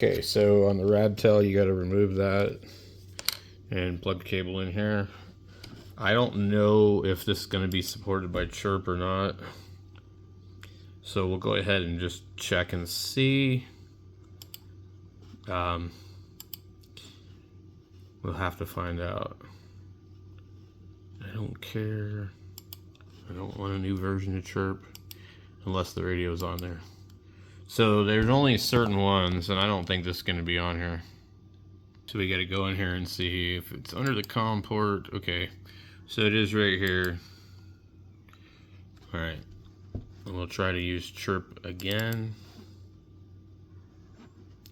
Okay, so on the Radtel, you got to remove that and plug the cable in here. I don't know if this is going to be supported by chirp or not, so we'll go ahead and just check and see. We'll have to find out. I don't care. I don't want a new version of chirp unless the radio's on there. So there's only certain ones, and I don't think this is going to be on here. So we got to go in here and see if it's under the COM port. Okay, so it is right here. All right, and we'll try to use chirp again.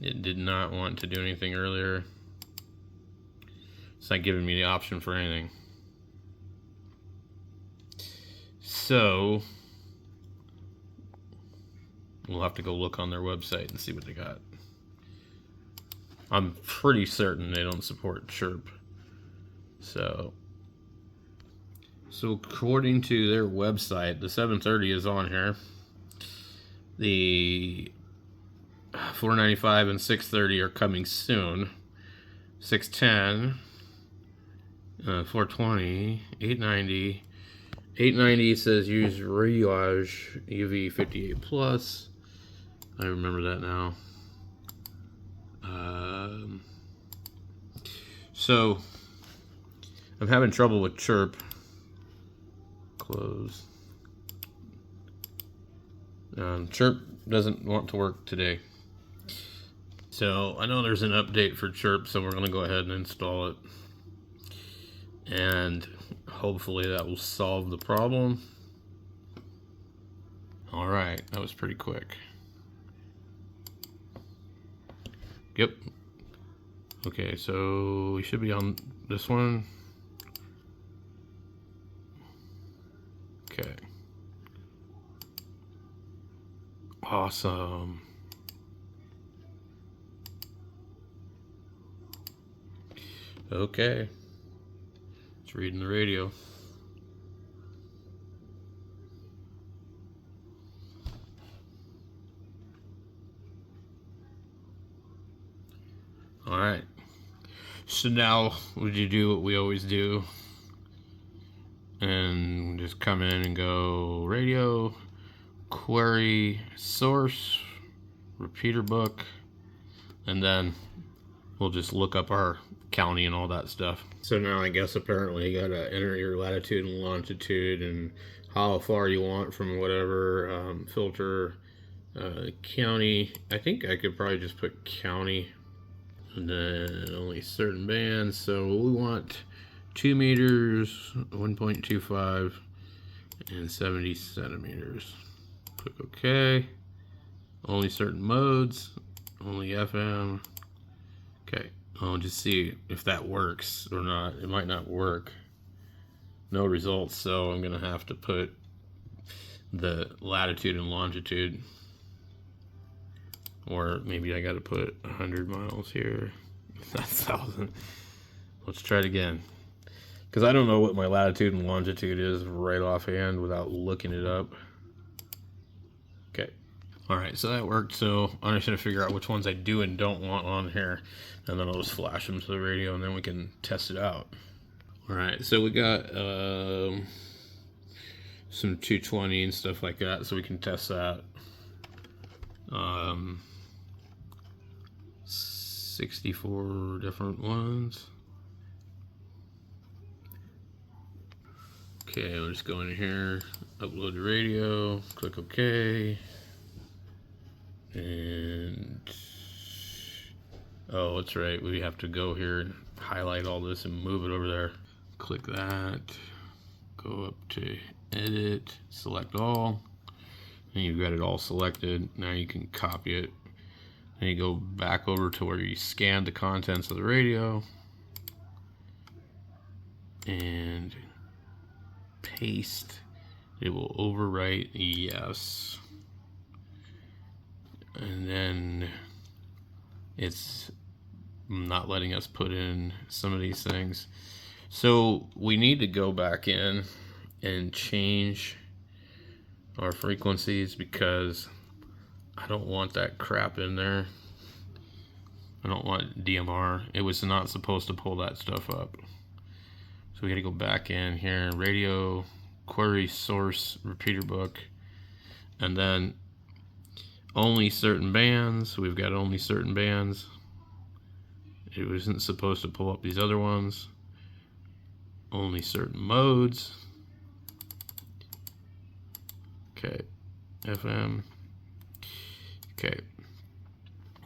It did not want to do anything earlier. It's not giving me the option for anything. So we'll have to go look on their website and see what they got. I'm pretty certain they don't support chirp. So according to their website, the 730 is on here. The 495 and 630 are coming soon. 610, 420, 890. 890 says use Rayage UV 58 plus. I remember that now. So I'm having trouble with chirp. Close. Chirp doesn't want to work today. So I know there's an update for chirp, so we're going to go ahead and install it. And hopefully that will solve the problem. All right, that was pretty quick. Yep. Okay, so we should be on this one. Okay. Awesome. Okay. It's reading the radio. All right. So now would you do what we always do and just come in and go radio, query source, repeater book, and then we'll just look up our county and all that stuff. So now I guess apparently you gotta enter your latitude and longitude and how far you want from whatever filter county. I think I could probably just put county. And then only certain bands. So we want 2 meters, 1.25, and 70 centimeters. Click OK. Only certain modes. Only FM. Okay. I'll just see if that works or not. It might not work. No results. So I'm going to have to put the latitude and longitude. Or maybe I got to put 100 miles here. That's 1,000. Let's try it again. Because I don't know what my latitude and longitude is right offhand without looking it up. Okay. Alright, so that worked. So I'm just going to figure out which ones I do and don't want on here. And then I'll just flash them to the radio and then we can test it out. Alright, so we got some 220 and stuff like that. So we can test that. 64 different ones. Okay, I'll just go in here, upload the radio, click OK. And oh, that's right, we have to go here and highlight all this and move it over there. Click that, go up to edit, select all, and you've got it all selected. Now you can copy it. Then you go back over to where you scan the contents of the radio and paste. It will overwrite yes. And then it's not letting us put in some of these things. So we need to go back in and change our frequencies because I don't want that crap in there. I don't want DMR. It was not supposed to pull that stuff up. So we got to go back in here, radio, query, source, repeater book, and then only certain bands. We've got only certain bands. It wasn't supposed to pull up these other ones. Only certain modes. Okay, FM. Okay.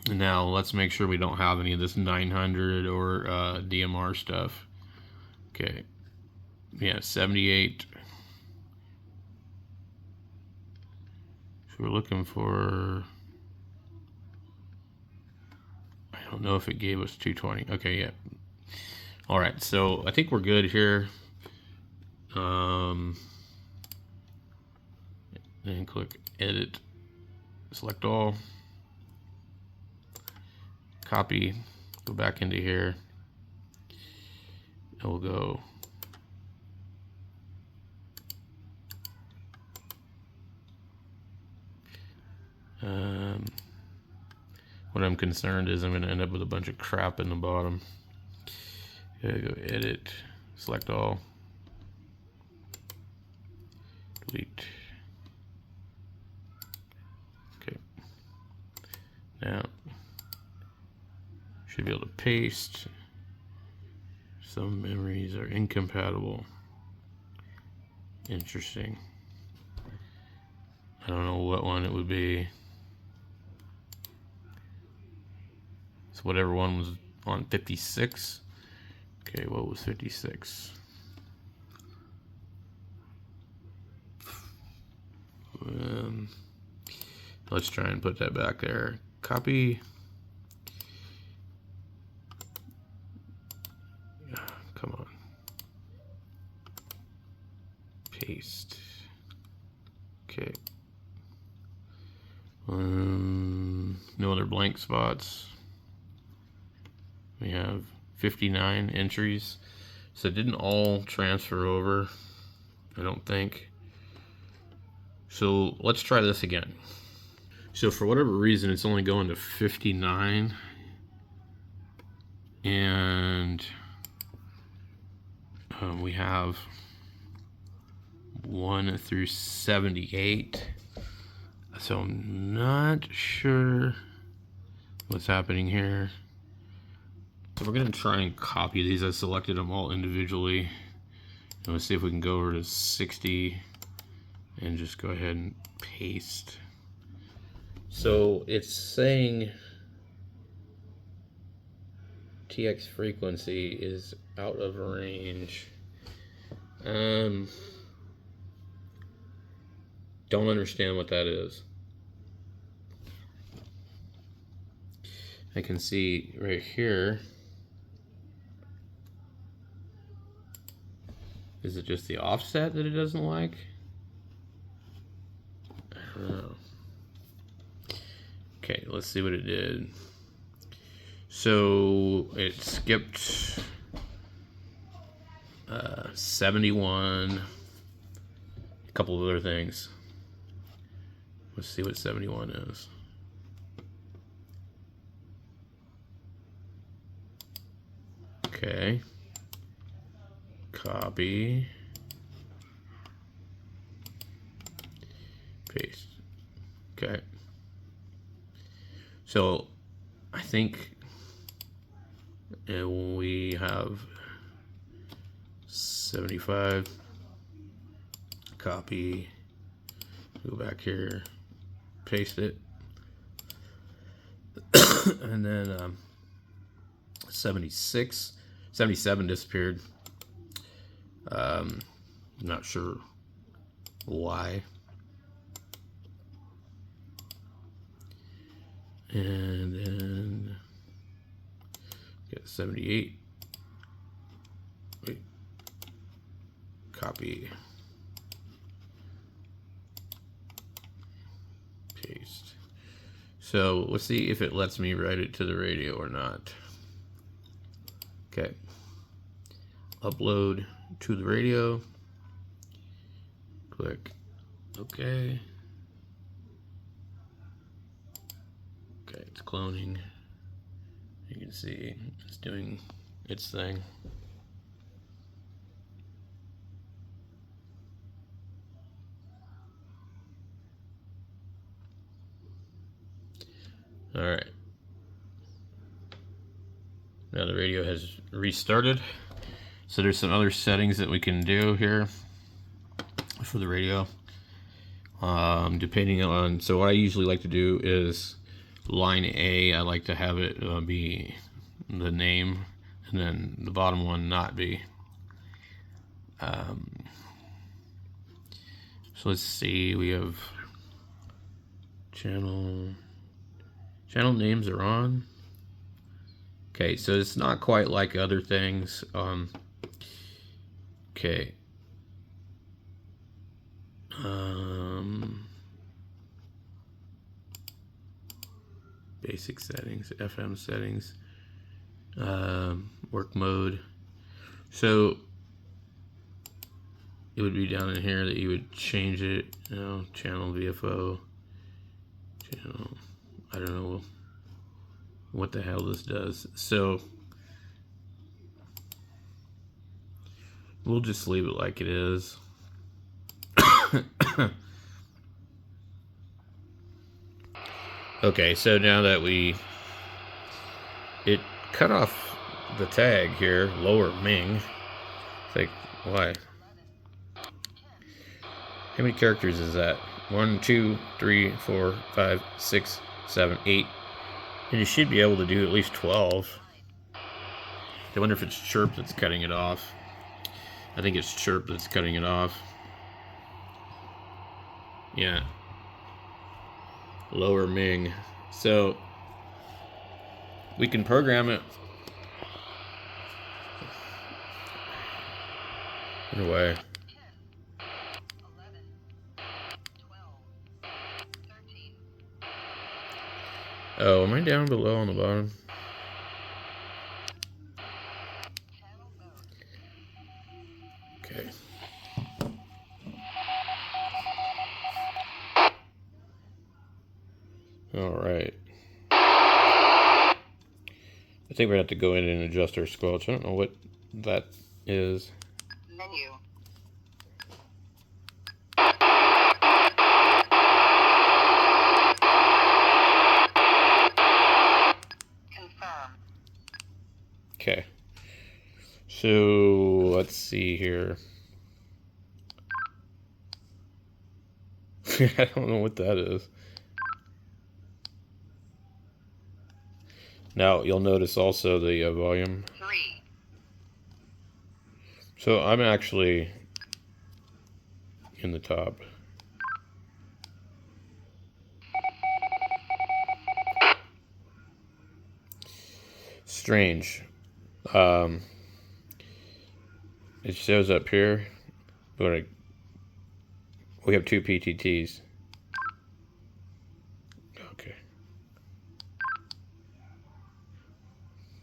Now let's make sure we don't have any of this 900 or DMR stuff. Okay. Yeah, 78. So we're looking for, I don't know if it gave us 220. Okay, yeah. All right, so I think we're good here. And click edit, select all, copy, go back into here, and we'll go what I'm concerned is I'm going to end up with a bunch of crap in the bottom. Okay, go edit, select all, delete. Okay. Now, should be able to paste. Some memories are incompatible. Interesting. I don't know what one it would be. So whatever one was on 56. Okay, what was 56? Let's try and put that back there. Copy. Come on. Paste. Okay. No other blank spots. We have 59 entries. So it didn't all transfer over, I don't think. So let's try this again. So for whatever reason, it's only going to 59. And we have 1 through 78. So I'm not sure what's happening here. So we're going to try and copy these. I selected them all individually. And let's see if we can go over to 60 and just go ahead and paste. So it's saying TX frequency is out of range. Don't understand what that is. I can see right here. Is it just the offset that it doesn't like? I don't know. Okay, let's see what it did. So it skipped 71, a couple of other things. Let's see what 71 is. Okay. Copy. Paste. Okay. So I think we have 75. Copy. Go back here. Paste it. And then 76. 77 disappeared. Not sure why. And then get 78. Wait. Copy. Paste. So let's see if it lets me write it to the radio or not. Okay. Upload to the radio. Click OK. Okay, it's cloning. You can see it's doing its thing. All right. Now the radio has restarted. So there's some other settings that we can do here for the radio. Depending on, so what I usually like to do is line A, I like to have it be the name, and then the bottom one not be. So let's see, we have channel names are on. Okay, so it's not quite like other things. Okay. Basic settings, FM settings, work mode. So it would be down in here that you would change it. You know, channel VFO, channel. I don't know what the hell this does. So we'll just leave it like it is. Okay, so now that it cut off the tag here, lower Ming. It's like, why? How many characters is that? 1, 2, 3, 4, 5, 6, 7, 8. And you should be able to do at least 12. I wonder if it's chirp that's cutting it off. I think it's chirp that's cutting it off. Yeah. Lower Ming. So we can program it in a way. 10, 11, 12, 13. Oh, am I down below on the bottom? Okay. All right. I think we're going to have to go in and adjust our squelch. I don't know what that is. Menu. Confirm. Okay. So let's see here. I don't know what that is. Now you'll notice also the volume. 3. So I'm actually in the top. Strange. It shows up here, but we have 2 PTTs. Okay.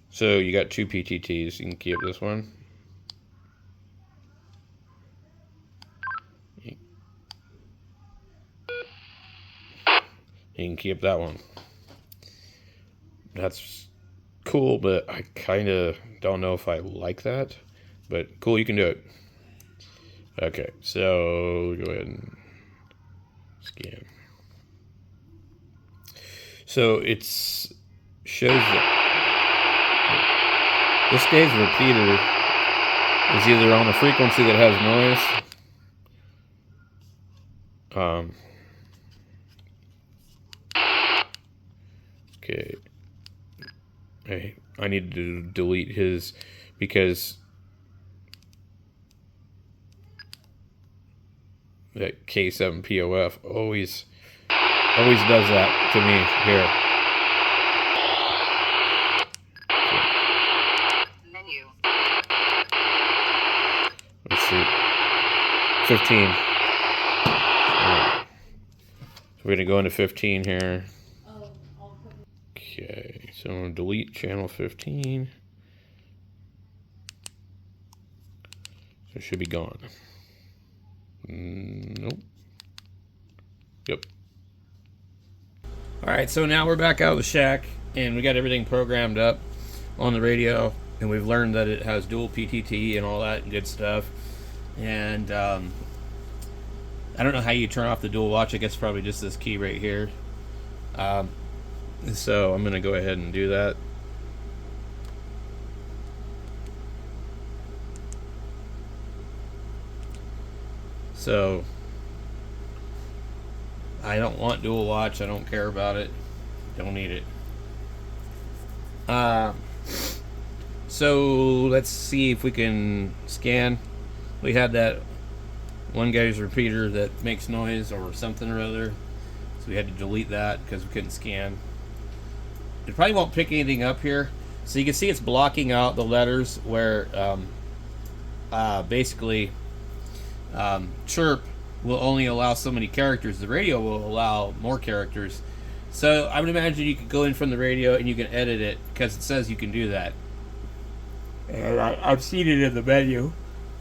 So you got 2 PTTs. You can keep this one. You can keep that one. That's cool, but I kind of don't know if I like that. But cool, you can do it. Okay, so go ahead and scan. So it's shows that this gauge repeater is either on a frequency that has noise. Okay. I need to delete his because that K7POF always does that to me here. Menu. Let's see. 15. So we're gonna go into 15 here. Okay, so I'm gonna delete channel 15. So it should be gone. Nope. Yep. All right, so now we're back out of the shack and we got everything programmed up. on the radio, and we've learned that it has dual PTT and all that good stuff. And I don't know how you turn off the dual watch. I guess probably just this key right here. So I'm going to go ahead and do that. So I don't want dual watch. I don't care about it. Don't need it. So let's see if we can scan. We had that one guy's repeater that makes noise or something or other, so we had to delete that because we couldn't scan. It probably won't pick anything up here, so you can see it's blocking out the letters where basically chirp will only allow so many characters. The radio will allow more characters. So I would imagine you could go in from the radio and you can edit it because it says you can do that. And I've seen it in the menu.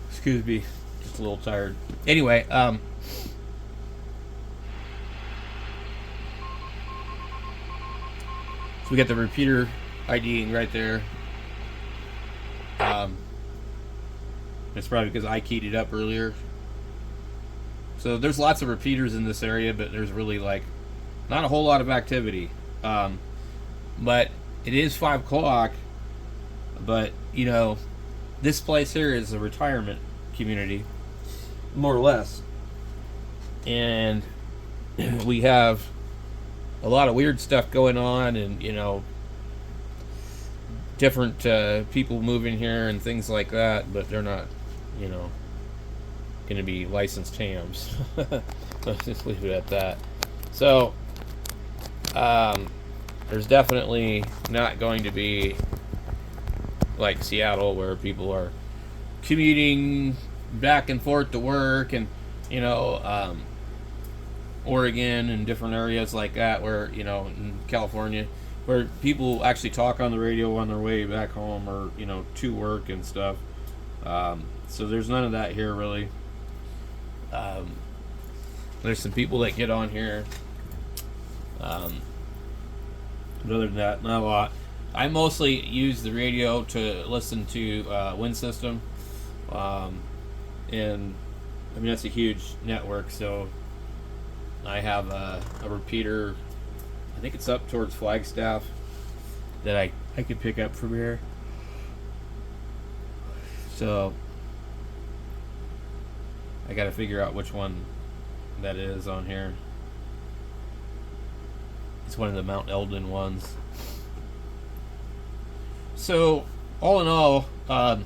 Excuse me, just a little tired. Anyway, so we got the repeater IDing right there. It's probably because I keyed it up earlier. So there's lots of repeaters in this area, but there's really like not a whole lot of activity. But it is 5 o'clock. But you know, this place here is a retirement community, more or less, and we have a lot of weird stuff going on, and you know, different people moving here and things like that. But they're not, you know, going to be licensed hams. Let's just leave it at that. So there's definitely not going to be like Seattle where people are commuting back and forth to work, and you know, Oregon and different areas like that, where, you know, in California, where people actually talk on the radio on their way back home or, you know, to work and stuff. So there's none of that here really. There's some people that get on here, but other than that, not a lot. I mostly use the radio to listen to Wind System, and I mean, that's a huge network, so I have a repeater, I think it's up towards Flagstaff, that I could pick up from here. So I gotta figure out which one that is on here. It's one of the Mount Eldon ones. So all in all, I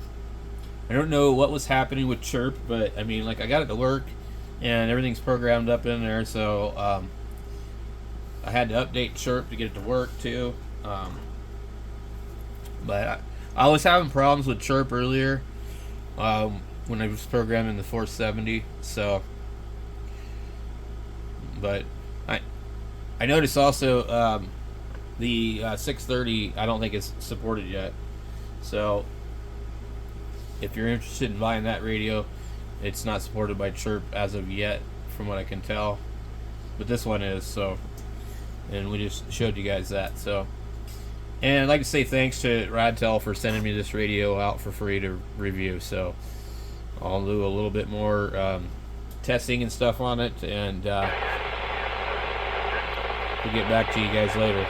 don't know what was happening with chirp, but I mean, like, I got it to work and everything's programmed up in there, so I had to update chirp to get it to work too. But I was having problems with chirp earlier when I was programming the 470. So, but I noticed also the 630 I don't think is supported yet. So if you're interested in buying that radio, it's not supported by chirp as of yet, from what I can tell. But this one is, so, and we just showed you guys that. So, and I'd like to say thanks to Radtel for sending me this radio out for free to review. So I'll do a little bit more testing and stuff on it, and we'll get back to you guys later.